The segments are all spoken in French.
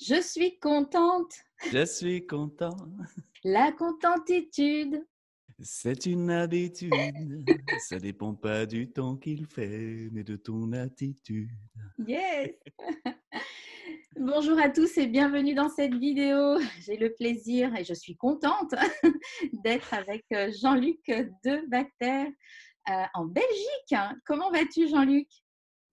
Je suis contente, Je suis content, la contentitude. c'est une habitude. Ça dépend pas du temps qu'il fait, mais de ton attitude. Yes! Bonjour à tous et bienvenue dans cette vidéo. J'ai le plaisir et je suis contente d'être avec Jean-Luc de Bactère en Belgique. Comment vas-tu, Jean-Luc?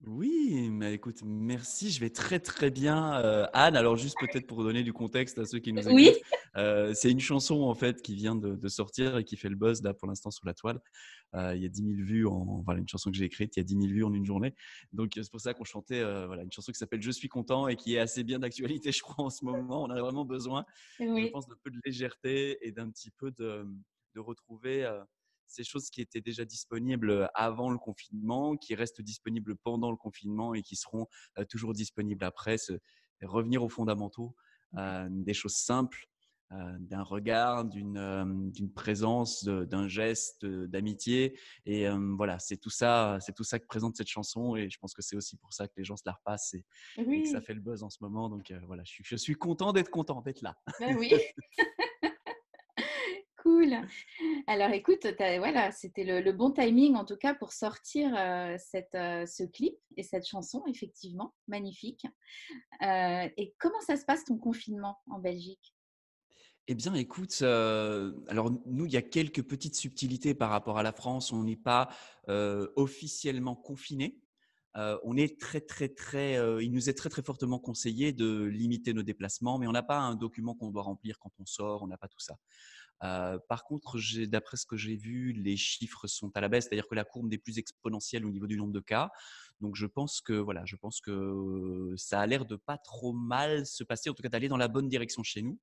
Oui, mais écoute, merci, je vais très très bien, Anne. Alors juste peut-être pour donner du contexte à ceux qui nous écoutent, Oui, c'est une chanson en fait qui vient de sortir et qui fait le buzz là pour l'instant sur la toile. Il y a 10 000 vues voilà, une chanson que j'ai écrite, il y a 10 000 vues en une journée. Donc c'est pour ça qu'on chantait voilà, une chanson qui s'appelle Je suis content et qui est assez bien d'actualité, je crois, en ce moment. On a vraiment besoin, je oui, pense, d'un peu de légèreté et d'un petit peu de retrouver ces choses qui étaient déjà disponibles avant le confinement, qui restent disponibles pendant le confinement et qui seront toujours disponibles après. Revenir aux fondamentaux, des choses simples, d'un regard, d'une présence, d'un geste, d'amitié. Et voilà, c'est tout ça que présente cette chanson. Et je pense que c'est aussi pour ça que les gens se la repassent et que ça oui, fait le buzz en ce moment. Donc voilà, je suis content d'être là. ben oui, cool. Alors écoute, voilà, c'était le bon timing en tout cas pour sortir ce clip et cette chanson, effectivement, magnifique. Et comment ça se passe ton confinement en Belgique? Eh bien, écoute, alors nous, il y a quelques petites subtilités par rapport à la France. On n'est pas officiellement confinés. On est très, très, très. Il nous est très, très fortement conseillé de limiter nos déplacements, mais on n'a pas un document qu'on doit remplir quand on sort. On n'a pas tout ça. Par contre, d'après ce que j'ai vu, les chiffres sont à la baisse, c'est-à-dire que la courbe n'est plus exponentielle au niveau du nombre de cas. Donc, je pense que voilà, je pense que ça a l'air de pas trop mal se passer, en tout cas d'aller dans la bonne direction chez nous.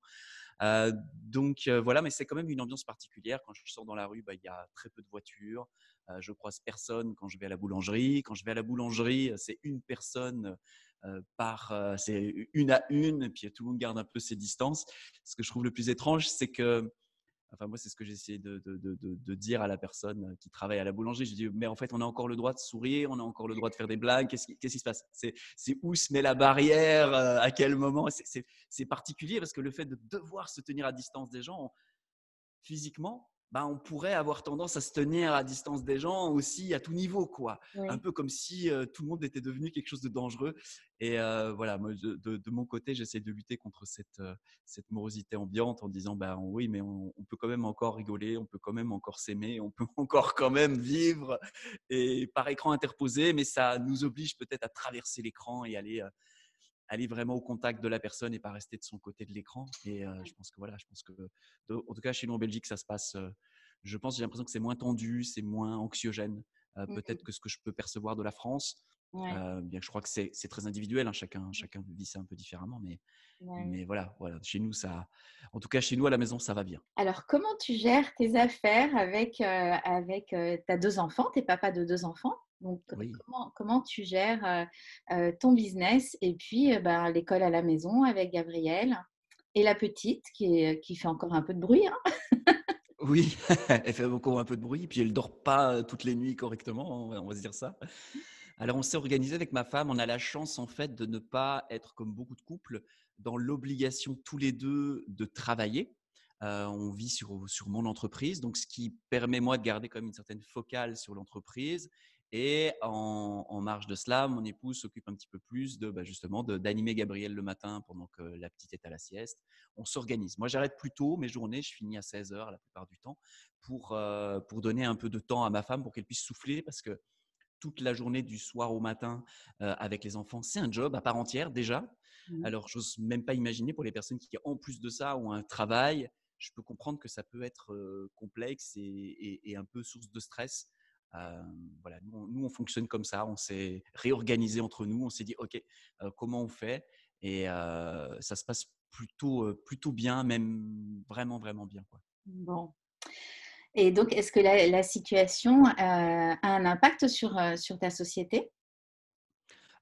Voilà, mais c'est quand même une ambiance particulière. Quand je sors dans la rue, bah, il y a très peu de voitures. Je croise personne quand je vais à la boulangerie. Quand je vais à la boulangerie, c'est une personne c'est une à une, et puis tout le monde garde un peu ses distances. Ce que je trouve le plus étrange, c'est que enfin, moi, c'est ce que j'ai essayé de dire à la personne qui travaille à la boulangerie. J'ai dit, mais en fait, on a encore le droit de sourire, on a encore le droit de faire des blagues. Qu'est-ce qui se passe? C'est où se met la barrière? À quel moment? C'est particulier parce que le fait de devoir se tenir à distance des gens, physiquement, bah, on pourrait avoir tendance à se tenir à distance des gens aussi à tout niveau, quoi. Un Oui. peu comme si tout le monde était devenu quelque chose de dangereux. Et voilà, moi, de mon côté, j'essaie de lutter contre cette morosité ambiante en disant, bah, oui, mais on peut quand même encore rigoler, on peut quand même encore s'aimer, on peut encore quand même vivre et par écran interposé, mais ça nous oblige peut-être à traverser l'écran et aller vraiment au contact de la personne et pas rester de son côté de l'écran. Et je pense que voilà, je pense que, en tout cas chez nous en Belgique, ça se passe. Je pense, j'ai l'impression que c'est moins tendu, c'est moins anxiogène, peut-être Mhm. que ce que je peux percevoir de la France. Ouais, Bien que je crois que c'est très individuel, hein, chacun vit ça un peu différemment, ouais. mais voilà, chez nous ça, en tout cas chez nous à la maison, ça va bien. Alors, comment tu gères tes affaires avec tu as 2 enfants, tu es papa de 2 enfants. Donc, Oui. comment tu gères ton business et puis ben, l'école à la maison avec Gabriel et la petite qui fait encore un peu de bruit, hein? Oui, elle fait encore un peu de bruit, puis elle dort pas toutes les nuits correctement, on va se dire ça. Alors, on s'est organisé avec ma femme. On a la chance, en fait, de ne pas être comme beaucoup de couples dans l'obligation tous les deux de travailler. On vit sur mon entreprise, donc ce qui permet moi de garder quand même une certaine focale sur l'entreprise. Et en marge de cela, mon épouse s'occupe un petit peu plus justement d'animer Gabriel le matin pendant que la petite est à la sieste. On s'organise. Moi, j'arrête plus tôt mes journées. Je finis à 16 heures la plupart du temps pour donner un peu de temps à ma femme pour qu'elle puisse souffler parce que toute la journée du soir au matin avec les enfants, c'est un job à part entière déjà. Mhm. Alors, j'ose même pas imaginer pour les personnes qui, en plus de ça, ont un travail. Je peux comprendre que ça peut être complexe et un peu source de stress. Euh, voilà, nous, on fonctionne comme ça. On s'est réorganisé entre nous. On s'est dit, OK, comment on fait? Et ça se passe plutôt bien, même vraiment, vraiment bien, quoi. Bon. Et donc, est-ce que la situation a un impact sur ta société?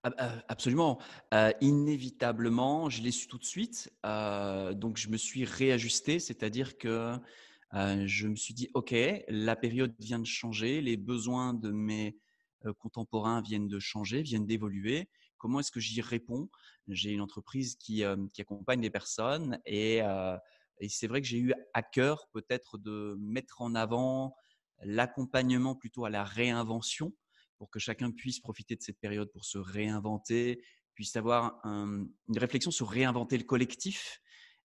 Absolument, inévitablement, je l'ai su tout de suite, donc je me suis réajusté, c'est-à-dire que, je me suis dit: «OK, la période vient de changer, les besoins de mes, contemporains viennent de changer, viennent d'évoluer. comment est-ce que j'y réponds? J'ai une entreprise qui accompagne les personnes et c'est vrai que j'ai eu à cœur peut-être de mettre en avant l'accompagnement plutôt à la réinvention pour que chacun puisse profiter de cette période pour se réinventer, puisse avoir une réflexion sur réinventer le collectif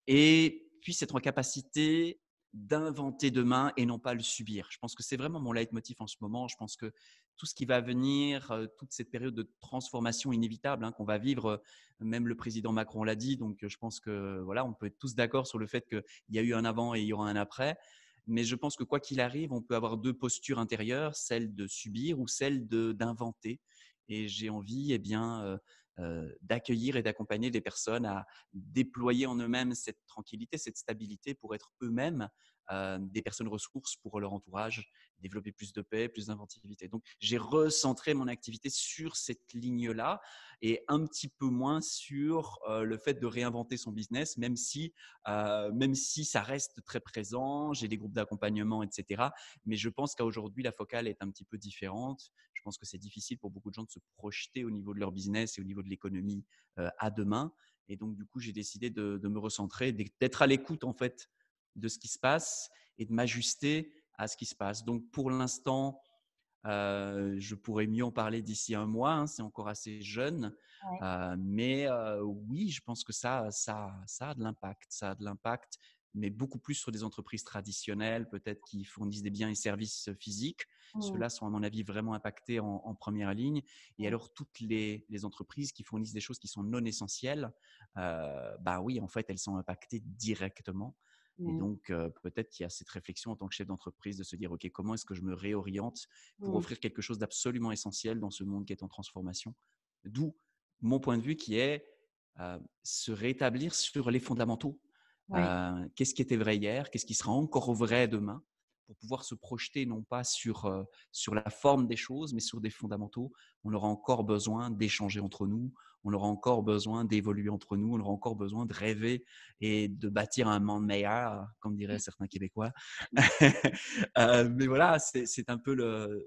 et puisse être en capacité d'inventer demain et non pas le subir. Je pense que c'est vraiment mon leitmotiv en ce moment. Je pense que tout ce qui va venir, toute cette période de transformation inévitable qu'on va vivre, même le président Macron l'a dit, donc je pense que voilà, on peut être tous d'accord sur le fait qu'il y a eu un avant et il y aura un après. Mais je pense que quoi qu'il arrive, on peut avoir deux postures intérieures, celle de subir ou celle d'inventer. Et j'ai envie d'accueillir et d'accompagner des personnes à déployer en eux-mêmes cette tranquillité, cette stabilité pour être eux-mêmes des personnes ressources pour leur entourage, développer plus de paix, plus d'inventivité. Donc, j'ai recentré mon activité sur cette ligne-là et un petit peu moins sur le fait de réinventer son business, même si ça reste très présent, j'ai des groupes d'accompagnement, etc. Mais je pense qu'aujourd'hui, la focale est un petit peu différente. Je pense que c'est difficile pour beaucoup de gens de se projeter au niveau de leur business et au niveau de l'économie à demain. Et donc, du coup, j'ai décidé de me recentrer, d'être à l'écoute en fait de ce qui se passe et de m'ajuster à ce qui se passe. Donc, pour l'instant, je pourrais mieux en parler d'ici un mois. C'est encore assez jeune. Ouais. Mais oui, je pense que ça a de l'impact. Ça a de l'impact, mais beaucoup plus sur des entreprises traditionnelles, peut-être qui fournissent des biens et services physiques. Mmh. Ceux-là sont, à mon avis, vraiment impactés en première ligne. Et Mmh. alors, toutes les entreprises qui fournissent des choses qui sont non essentielles, bah oui, en fait, elles sont impactées directement. Et Mmh. donc, peut-être qu'il y a cette réflexion en tant que chef d'entreprise de se dire, OK, comment est-ce que je me réoriente pour Mmh. offrir quelque chose d'absolument essentiel dans ce monde qui est en transformation? D'où mon point de vue qui est se rétablir sur les fondamentaux. Ouais. Qu'est-ce qui était vrai hier? Qu'est-ce qui sera encore vrai demain? Pour pouvoir se projeter non pas sur la forme des choses, mais sur des fondamentaux. On aura encore besoin d'échanger entre nous, on aura encore besoin d'évoluer entre nous, on aura encore besoin de rêver et de bâtir un monde meilleur, comme diraient certains Québécois. Mais voilà, c'est un peu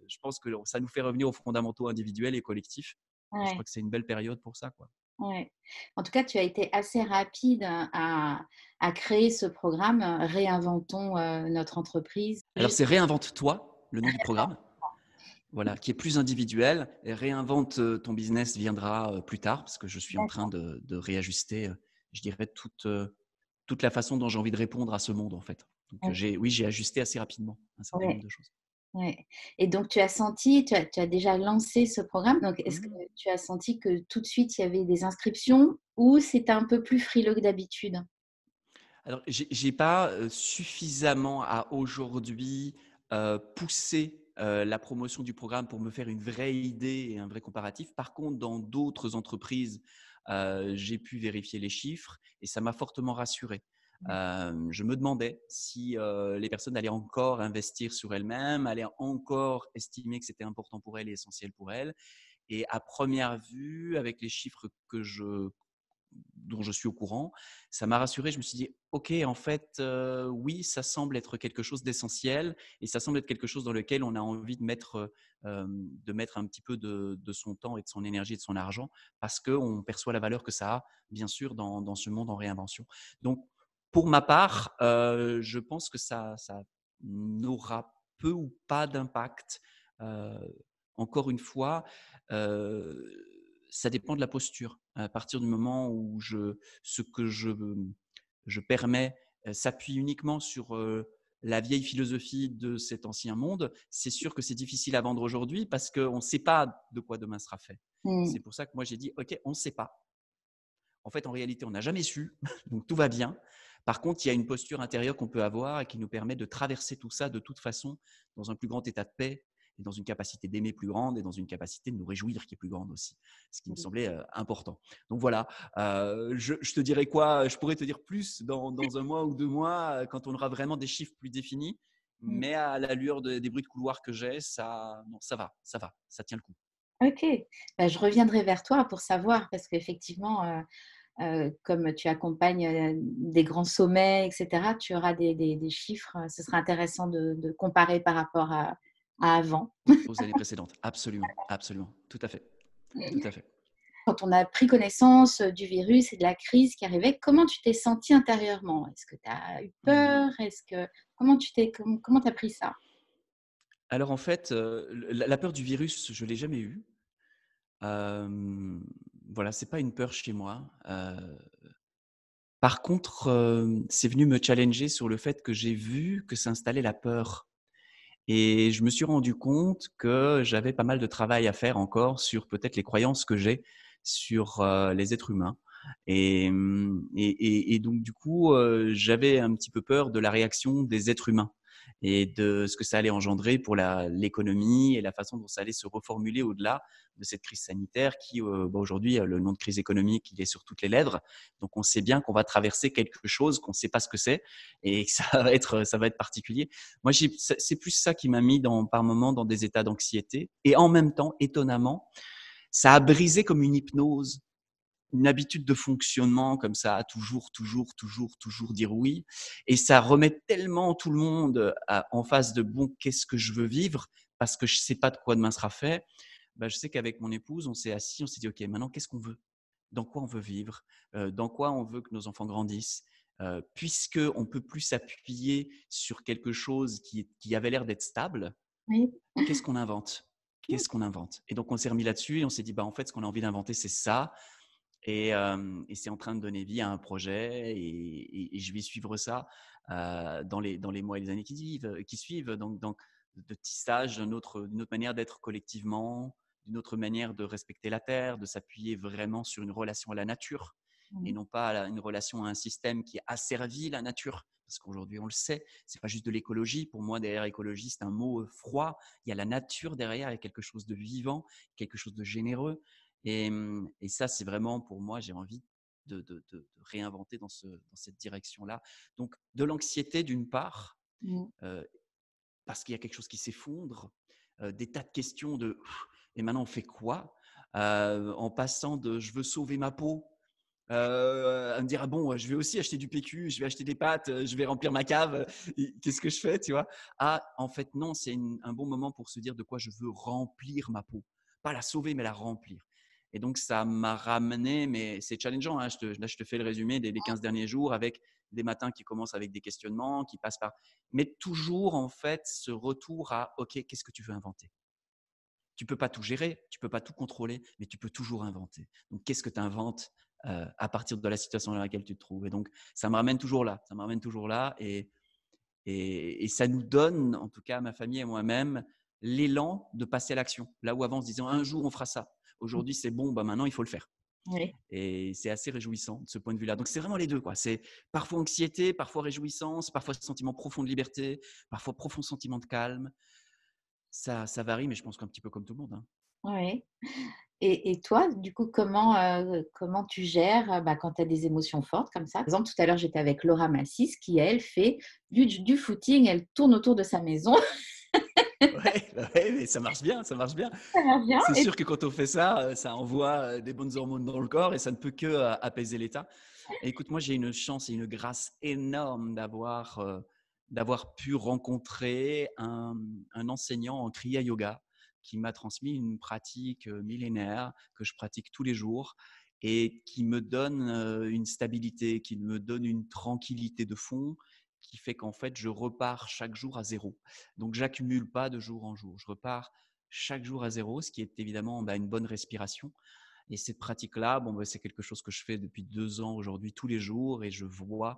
je pense que ça nous fait revenir aux fondamentaux individuels et collectifs. Et je Ouais. crois que c'est une belle période pour ça, quoi. Ouais. En tout cas, tu as été assez rapide à créer ce programme, Réinventons, notre entreprise. Alors, Juste c'est Réinvente-toi, le nom du programme, voilà, qui est plus individuel. Et Réinvente ton business viendra plus tard, parce que je suis en train d'accord, de réajuster, je dirais, toute la façon dont j'ai envie de répondre à ce monde, en fait. Donc, OK, j'ai ajusté assez rapidement un certain nombre ouais, de choses. ouais, et donc tu as senti, tu as déjà lancé ce programme, donc est-ce que Mmh. tu as senti que tout de suite il y avait des inscriptions ou c'était un peu plus frileux que d'habitude? Alors, j'ai pas suffisamment à aujourd'hui poussé la promotion du programme pour me faire une vraie idée et un vrai comparatif. Par contre, dans d'autres entreprises, j'ai pu vérifier les chiffres et ça m'a fortement rassuré. Je me demandais si les personnes allaient encore investir sur elles-mêmes, allaient encore estimer que c'était important pour elles et essentiel pour elles. Et à première vue, avec les chiffres dont je suis au courant, ça m'a rassuré. Je me suis dit, OK, en fait, oui, ça semble être quelque chose d'essentiel et ça semble être quelque chose dans lequel on a envie de mettre un petit peu de son temps et de son énergie et de son argent parce qu'on perçoit la valeur que ça a, bien sûr, dans ce monde en réinvention. Donc, pour ma part, je pense que ça n'aura peu ou pas d'impact. Euh, Encore une fois, ça dépend de la posture. À partir du moment où ce que je permets s'appuie uniquement sur la vieille philosophie de cet ancien monde, c'est sûr que c'est difficile à vendre aujourd'hui parce qu'on ne sait pas de quoi demain sera fait. Mmh. C'est pour ça que moi j'ai dit, OK, on ne sait pas. En fait, en réalité, on n'a jamais su, donc tout va bien. Par contre, il y a une posture intérieure qu'on peut avoir et qui nous permet de traverser tout ça de toute façon dans un plus grand état de paix et dans une capacité d'aimer plus grande et dans une capacité de nous réjouir qui est plus grande aussi, ce qui me semblait important. Donc voilà, je te dirais quoi? Je pourrais te dire plus dans un mois ou 2 mois quand on aura vraiment des chiffres plus définis, Mmh. mais à la lueur des bruits de couloir que j'ai, non, ça va, ça tient le coup. OK. Bah, je reviendrai vers toi pour savoir parce qu'effectivement, comme tu accompagnes, des grands sommets et cetera, tu auras des chiffres, ce sera intéressant de comparer par rapport à avant. Aux années précédentes, absolument, absolument, tout à fait, tout à fait. Quand on a pris connaissance du virus et de la crise qui arrivait, comment tu t'es sentie intérieurement? Est-ce que tu as eu Mmh. peur? Comment tu as pris ça? Alors en fait, la peur du virus, je l'ai jamais eue. Hem, voilà, c'est pas une peur chez moi. Par contre, c'est venu me challenger sur le fait que j'ai vu que s'installait la peur et je me suis rendu compte que j'avais pas mal de travail à faire encore sur peut-être les croyances que j'ai sur, les êtres humains et donc du coup, j'avais un petit peu peur de la réaction des êtres humains et de ce que ça allait engendrer pour l'économie et la façon dont ça allait se reformuler au-delà de cette crise sanitaire qui, aujourd'hui, le nom de crise économique, il est sur toutes les lèvres. Donc on sait bien qu'on va traverser quelque chose qu'on ne sait pas ce que c'est et que ça va être particulier. Moi, c'est plus ça qui m'a mis par moments dans des états d'anxiété. Et en même temps, étonnamment, ça a brisé comme une hypnose, une habitude de fonctionnement comme ça, à toujours, toujours, toujours, toujours dire oui. Et ça remet tellement tout le monde en face de bon, qu'est-ce que je veux vivre parce que je ne sais pas de quoi demain sera fait. Bah, je sais qu'avec mon épouse, on s'est assis, on s'est dit, OK, maintenant, qu'est-ce qu'on veut? Dans quoi on veut vivre? Dans quoi on veut que nos enfants grandissent? Puisqu'on ne peut plus s'appuyer sur quelque chose qui avait l'air d'être stable, Oui. qu'est-ce qu'on invente? Qu'est-ce qu'on invente? Et donc, on s'est remis là-dessus et on s'est dit, bah, en fait, ce qu'on a envie d'inventer, c'est ça. Et c'est en train de donner vie à un projet et je vais suivre ça dans les mois et les années qui suivent. Donc, de tissage d'une autre manière d'être collectivement, d'une autre manière de respecter la terre, de s'appuyer vraiment sur une relation à la nature et Mmh. non pas une relation à un système qui asservit la nature. Parce qu'aujourd'hui, on le sait, c'est pas juste de l'écologie. Pour moi, derrière écologie, c'est un mot froid. Il y a la nature derrière, il y a quelque chose de vivant, quelque chose de généreux. Et ça, c'est vraiment pour moi, j'ai envie de réinventer dans cette direction-là. Donc, de l'anxiété d'une part, Mmh. euh, parce qu'il y a quelque chose qui s'effondre, des tas de questions de et maintenant on fait quoi? En passant de je veux sauver ma peau, à me dire ah bon, je vais aussi acheter du PQ, je vais acheter des pâtes, je vais remplir ma cave, qu'est-ce que je fais, tu vois? Ah, en fait, non, c'est un bon moment pour se dire de quoi je veux remplir ma peau. Pas la sauver, mais la remplir. Et donc, ça m'a ramené, mais c'est challengeant, hein, là, je te fais le résumé des 15 derniers jours avec des matins qui commencent avec des questionnements, qui passent par mais toujours en fait ce retour à OK, qu'est-ce que tu veux inventer? Tu peux pas tout gérer, tu peux pas tout contrôler, mais tu peux toujours inventer. Donc qu'est-ce que tu inventes à partir de la situation dans laquelle tu te trouves? Et donc ça me ramène toujours là, ça me ramène toujours là et ça nous donne, en tout cas à ma famille et moi-même, l'élan de passer à l'action. Là où avant on se disait un jour on fera ça. Aujourd'hui c'est bon, bah maintenant il faut le faire. Oui. Et c'est assez réjouissant de ce point de vue-là. Donc c'est vraiment les deux, quoi. C'est parfois anxiété, parfois réjouissance, parfois sentiment profond de liberté, parfois profond sentiment de calme. Ça varie, mais je pense qu'un petit peu comme tout le monde, hein. Oui. Et toi, du coup, comment tu gères, bah, quand tu as des émotions fortes comme ça? Par exemple, tout à l'heure, j'étais avec Laura Massis qui, elle, fait du footing, elle tourne autour de sa maison. Ouais, bah ouais, mais ça marche bien, ça marche bien. Ça marche bien C'est et sûr que quand on fait ça, ça envoie des bonnes hormones dans le corps et ça ne peut que apaiser l'état. Et écoute, moi, j'ai une chance et une grâce énorme d'avoir pu rencontrer un enseignant en Kriya Yoga qui m'a transmis une pratique millénaire que je pratique tous les jours et qui me donne une stabilité, qui me donne une tranquillité de fond qui fait qu'en fait, je repars chaque jour à zéro. Donc, j'accumule pas de jour en jour. Je repars chaque jour à zéro, ce qui est évidemment une bonne respiration. Et cette pratique-là, bon, c'est quelque chose que je fais depuis 2 ans aujourd'hui, tous les jours, et je vois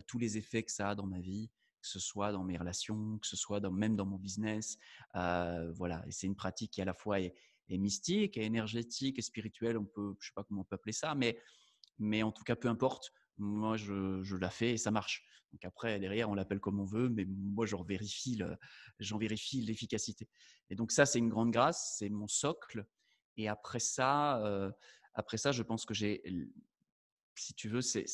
tous les effets que ça a dans ma vie, que ce soit dans mes relations, que ce soit même dans mon business. Voilà, et c'est une pratique qui à la fois est mystique, est énergétique, et spirituelle. Je sais pas comment on peut appeler ça, mais en tout cas, peu importe. Moi, je la fais et ça marche. Donc après, derrière, on l'appelle comme on veut, mais moi, j'en vérifie l'efficacité. Et donc ça, c'est une grande grâce, c'est mon socle. Et après ça, je pense que si tu veux, c'est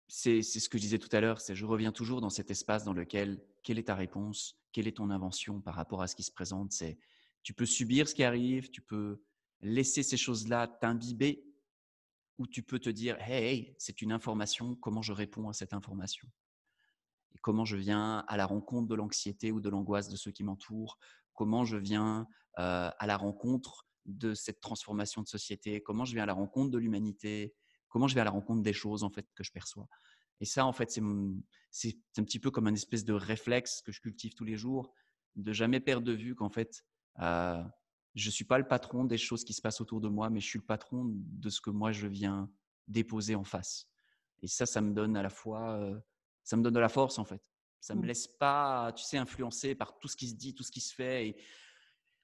ce que je disais tout à l'heure, c'est je reviens toujours dans cet espace dans lequel, quelle est ta réponse, quelle est ton invention par rapport à ce qui se présente. Tu peux subir ce qui arrive, tu peux laisser ces choses-là t'imbiber, ou tu peux te dire, hey, hey, c'est une information, comment je réponds à cette information? Et comment je viens à la rencontre de l'anxiété ou de l'angoisse de ceux qui m'entourent? Comment je viens à la rencontre de cette transformation de société, comment je vais à la rencontre de l'humanité, comment je vais à la rencontre des choses en fait que je perçois. Et ça, en fait, c'est un petit peu comme un espèce de réflexe que je cultive tous les jours, de jamais perdre de vue qu'en fait, euh, je ne suis pas le patron des choses qui se passent autour de moi, mais je suis le patron de ce que moi je viens déposer en face. Et ça me donne à la fois, ça me donne de la force en fait. Ça me Mmh. laisse pas, tu sais, influencer par tout ce qui se dit, tout ce qui se fait, et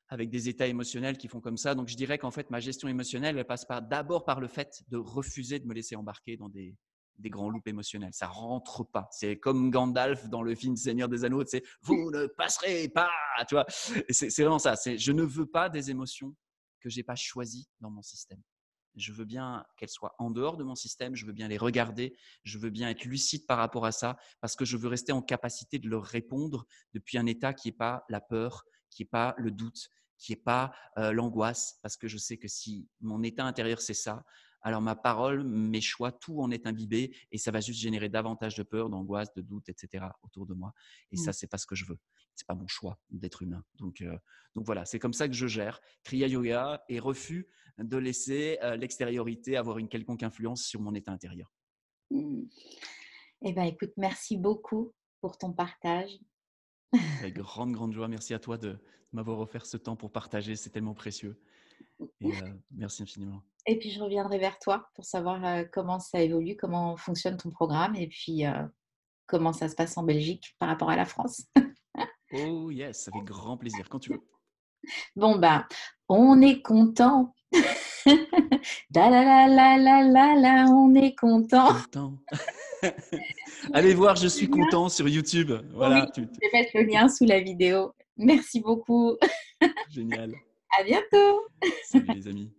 avec des états émotionnels qui font comme ça. Donc je dirais qu'en fait, ma gestion émotionnelle, elle passe d'abord par le fait de refuser de me laisser embarquer dans des grands loops émotionnels. Ça rentre pas. C'est comme Gandalf dans le film Seigneur des Anneaux, c'est vous ne passerez pas, tu vois. Et c'est vraiment ça. Je ne veux pas des émotions que j'ai pas choisies dans mon système. Je veux bien qu'elles soient en dehors de mon système, je veux bien les regarder, je veux bien être lucide par rapport à ça, parce que je veux rester en capacité de leur répondre depuis un état qui n'est pas la peur, qui n'est pas le doute, qui n'est pas l'angoisse, parce que je sais que si mon état intérieur c'est ça, alors ma parole, mes choix, tout en est imbibé et ça va juste générer davantage de peur, d'angoisse, de doute, etc. autour de moi. Et Mmh. ça, c'est pas ce que je veux. C'est pas mon choix d'être humain. Donc voilà, c'est comme ça que je gère Kriya Yoga et refus de laisser l'extériorité avoir une quelconque influence sur mon état intérieur. Mmh. Eh ben, écoute, merci beaucoup pour ton partage. Avec grande, grande joie. Merci à toi de m'avoir offert ce temps pour partager. C'est tellement précieux. Et merci infiniment. Et puis, je reviendrai vers toi pour savoir, comment ça évolue, comment fonctionne ton programme et puis, comment ça se passe en Belgique par rapport à la France. Oh yes, avec grand plaisir, quand tu veux. Bon, ben, on est content. Da la la la la la la, on est content. Content. Allez voir, je suis content sur YouTube. Oui, Voilà, je vais mettre le lien sous la vidéo. Merci beaucoup. génial. À bientôt. Salut les amis.